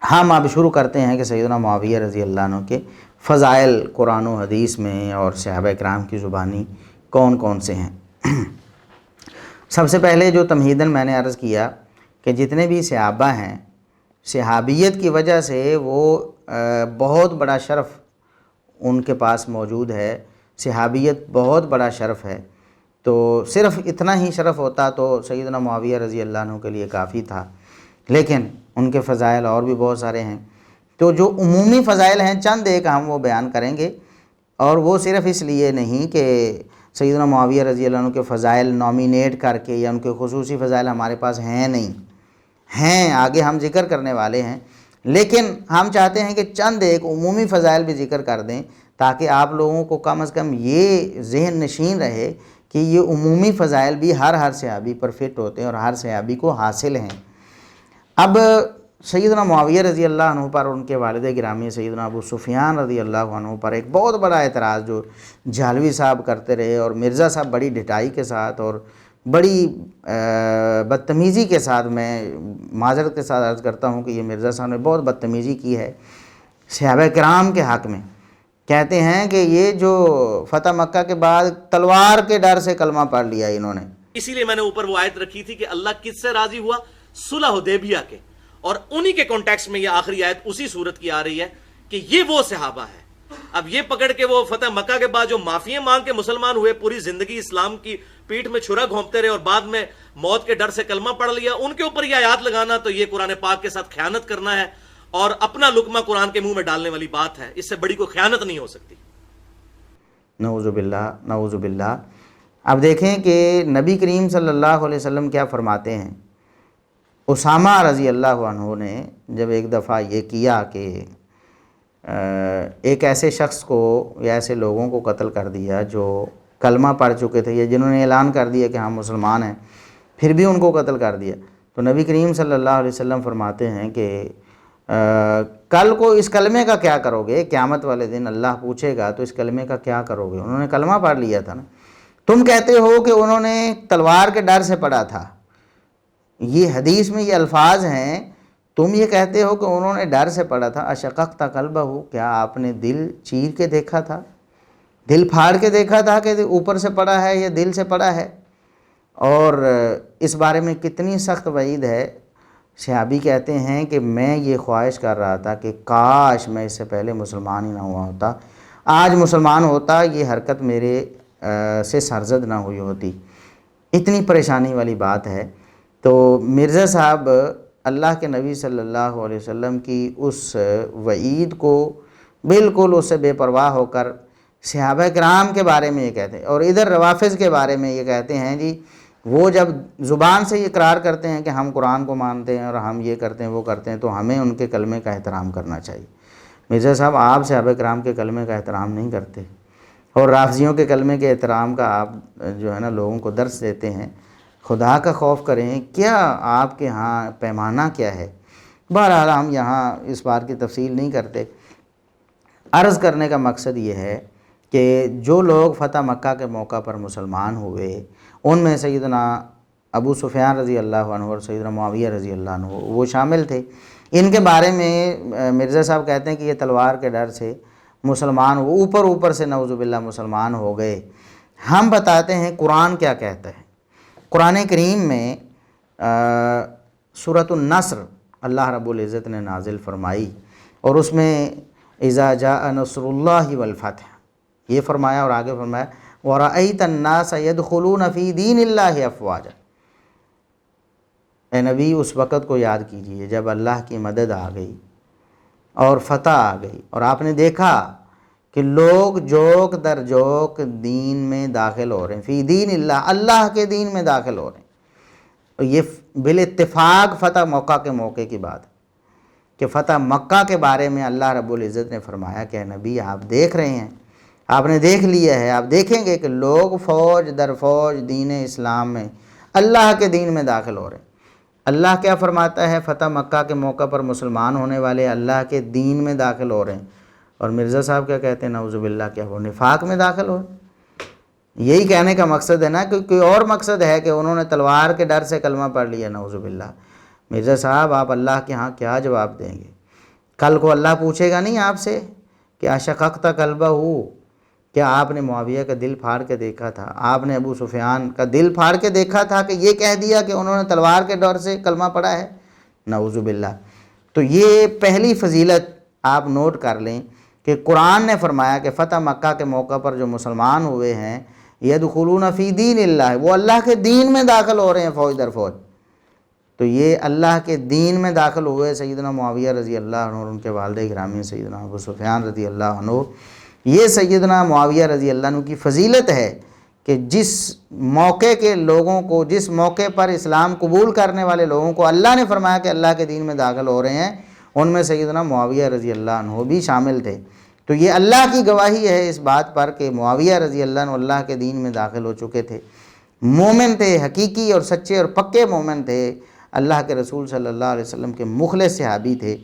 ہم اب شروع کرتے ہیں کہ سیدنا معاویہ رضی اللہ عنہ کے فضائل قرآن و حدیث میں اور صحابہ کرام کی زبانی کون کون سے ہیں۔ سب سے پہلے جو تمہیداً میں نے عرض کیا کہ جتنے بھی صحابہ ہیں، صحابیت کی وجہ سے وہ بہت بڑا شرف ان کے پاس موجود ہے، صحابیت بہت بڑا شرف ہے۔ تو صرف اتنا ہی شرف ہوتا تو سیدنا معاویہ رضی اللہ عنہ کے لیے کافی تھا، لیکن ان کے فضائل اور بھی بہت سارے ہیں۔ تو جو عمومی فضائل ہیں چند ایک ہم وہ بیان کریں گے، اور وہ صرف اس لیے نہیں کہ سیدنا معاویہ رضی اللہ عنہ کے فضائل نامینیٹ کر کے یا ان کے خصوصی فضائل ہمارے پاس ہیں، نہیں ہیں، آگے ہم ذکر کرنے والے ہیں، لیکن ہم چاہتے ہیں کہ چند ایک عمومی فضائل بھی ذکر کر دیں تاکہ آپ لوگوں کو کم از کم یہ ذہن نشین رہے کہ یہ عمومی فضائل بھی ہر صحابی پر فٹ ہوتے ہیں اور ہر صحابی کو حاصل ہیں۔ اب سیدنا معاویہ رضی اللہ عنہ پر اور ان کے والد گرامی سیدنا ابو سفیان رضی اللہ عنہ پر ایک بہت بڑا اعتراض جو جھالوی صاحب کرتے رہے، اور مرزا صاحب بڑی ڈٹائی کے ساتھ اور بڑی بدتمیزی کے ساتھ، میں معذرت کے ساتھ عرض کرتا ہوں کہ یہ مرزا صاحب نے بہت بدتمیزی کی ہے صحابہ کرام کے حق میں۔ کہتے ہیں کہ یہ جو فتح مکہ کے بعد تلوار کے ڈر سے کلمہ پڑھ لیا انہوں نے، اسی لیے میں نے اوپر وہ آیت رکھی تھی کہ اللہ کس سے راضی ہوا؟ صلح حدیبیہ کے، اور انہی کے کانٹیکسٹ میں یہ آخری آیت اسی صورت کی آ رہی ہے کہ یہ وہ صحابہ ہے۔ اب یہ پکڑ کے وہ فتح مکہ کے بعد جو معافیاں مانگ کے مسلمان ہوئے، پوری زندگی اسلام کی پیٹھ میں چھرا گھونپتے رہے اور بعد میں موت کے ڈر سے کلمہ پڑھ لیا، ان کے اوپر یہ آیات لگانا تو یہ قرآن پاک کے ساتھ خیانت کرنا ہے، اور اپنا لقمہ قرآن کے منہ میں ڈالنے والی بات ہے۔ اس سے بڑی کوئی خیانت نہیں ہو سکتی۔ نعوذ باللہ، نعوذ باللہ۔ اب دیکھیں کہ نبی کریم صلی اللہ علیہ وسلم کیا فرماتے ہیں۔ اسامہ رضی اللہ عنہ نے جب ایک دفعہ یہ کیا کہ ایک ایسے شخص کو یا ایسے لوگوں کو قتل کر دیا جو کلمہ پڑھ چکے تھے یا جنہوں نے اعلان کر دیا کہ ہم مسلمان ہیں، پھر بھی ان کو قتل کر دیا، تو نبی کریم صلی اللہ علیہ وسلم فرماتے ہیں کہ کل کو اس کلمے کا کیا کرو گے؟ قیامت والے دن اللہ پوچھے گا تو اس کلمے کا کیا کرو گے؟ انہوں نے کلمہ پڑھ لیا تھا نا، تم کہتے ہو کہ انہوں نے تلوار کے ڈر سے پڑھا تھا، یہ حدیث میں یہ الفاظ ہیں، تم یہ کہتے ہو کہ انہوں نے ڈر سے پڑھا تھا۔ اشققت قلبہ، کیا آپ نے دل چیر کے دیکھا تھا، دل پھاڑ کے دیکھا تھا کہ اوپر سے پڑھا ہے یا دل سے پڑھا ہے؟ اور اس بارے میں کتنی سخت وعید ہے۔ صحابی کہتے ہیں کہ میں یہ خواہش کر رہا تھا کہ کاش میں اس سے پہلے مسلمان ہی نہ ہوا ہوتا، آج مسلمان ہوتا، یہ حرکت میرے سے سرزد نہ ہوئی ہوتی۔ اتنی پریشانی والی بات ہے۔ تو مرزا صاحب اللہ کے نبی صلی اللہ علیہ وسلم کی اس وعید کو بالکل اس سے بے پرواہ ہو کر صحابہ کرام کے بارے میں یہ کہتے ہیں، اور ادھر روافض کے بارے میں یہ کہتے ہیں جی وہ جب زبان سے یہ اقرار کرتے ہیں کہ ہم قرآن کو مانتے ہیں اور ہم یہ کرتے ہیں وہ کرتے ہیں، تو ہمیں ان کے کلمے کا احترام کرنا چاہیے۔ مرزا صاحب آپ صحابہ کرام کے کلمے کا احترام نہیں کرتے، اور رافضیوں کے کلمے کے احترام کا آپ جو ہے نا لوگوں کو درس دیتے ہیں۔ خدا کا خوف کریں، کیا آپ کے ہاں پیمانہ کیا ہے؟ بہرحال ہم یہاں اس بات کی تفصیل نہیں کرتے۔ عرض کرنے کا مقصد یہ ہے کہ جو لوگ فتح مکہ کے موقع پر مسلمان ہوئے، ان میں سیدنا ابو سفیان رضی اللہ عنہ اور سیدنا معاویہ رضی اللہ عنہ وہ شامل تھے۔ ان کے بارے میں مرزا صاحب کہتے ہیں کہ یہ تلوار کے ڈر سے مسلمان اوپر سے نعوذ باللہ مسلمان ہو گئے۔ ہم بتاتے ہیں قرآن کیا کہتا ہے۔ قرآن کریم میں سورۃ النصر اللہ رب العزت نے نازل فرمائی، اور اس میں اذا جاء نصر اللہ والفتح یہ فرمایا، اور آگے فرمایا وَرَأَيْتَ النَّاسَ يَدْخُلُونَ فِي دِينِ اللَّهِ أَفْوَاجًا۔ اے نبی اس وقت کو یاد کیجئے جب اللہ کی مدد آ گئی اور فتح آ گئی، اور آپ نے دیکھا کہ لوگ جوک در جوک دین میں داخل ہو رہے ہیں، فی دین اللہ، اللہ کے دین میں داخل ہو رہے ہیں۔ اور یہ بالاتفاق فتح مکہ کے موقع کی بات ہے کہ فتح مکہ کے بارے میں اللہ رب العزت نے فرمایا کہ نبی آپ دیکھ رہے ہیں، آپ نے دیکھ لیا ہے، آپ دیکھیں گے کہ لوگ فوج در فوج دین اسلام میں اللہ کے دین میں داخل ہو رہے ہیں۔ اللہ کیا فرماتا ہے؟ فتح مکہ کے موقع پر مسلمان ہونے والے اللہ کے دین میں داخل ہو رہے ہیں، اور مرزا صاحب کیا کہتے ہیں؟ نعوذ باللہ، کیا وہ نفاق میں داخل ہو رہے ہیں؟ یہی کہنے کا مقصد ہے نا، کہ کوئی اور مقصد ہے کہ انہوں نے تلوار کے ڈر سے کلمہ پڑھ لیا، نعوذ باللہ۔ مرزا صاحب آپ اللہ کے ہاں کیا جواب دیں گے؟ کل کو اللہ پوچھے گا نہیں آپ سے کہ اشققت قلبہ، کیا آپ نے معاویہ کا دل پھاڑ کے دیکھا تھا، آپ نے ابو سفیان کا دل پھاڑ کے دیکھا تھا کہ یہ کہہ دیا کہ انہوں نے تلوار کے ڈر سے کلمہ پڑھا ہے؟ نعوذ باللہ۔ تو یہ پہلی فضیلت آپ نوٹ کر لیں کہ قرآن نے فرمایا کہ فتح مکہ کے موقع پر جو مسلمان ہوئے ہیں یدخلون فی دین اللہ، وہ اللہ کے دین میں داخل ہو رہے ہیں فوج در فوج۔ تو یہ اللہ کے دین میں داخل ہوئے سیدنا معاویہ رضی اللہ عنہ اور ان کے والد گرامی سیدنا ابو سفیان رضی اللہ عنہ، یہ سیدنا معاویہ رضی اللہ عنہ کی فضیلت ہے کہ جس موقع کے لوگوں کو، جس موقع پر اسلام قبول کرنے والے لوگوں کو اللہ نے فرمایا کہ اللہ کے دین میں داخل ہو رہے ہیں، ان میں سیدنا معاویہ رضی اللہ عنہ بھی شامل تھے۔ تو یہ اللہ کی گواہی ہے اس بات پر کہ معاویہ رضی اللہ عنہ اللہ کے دین میں داخل ہو چکے تھے، مومن تھے، حقیقی اور سچے اور پکے مومن تھے، اللہ کے رسول صلی اللہ علیہ وسلم کے مخلص صحابی تھے۔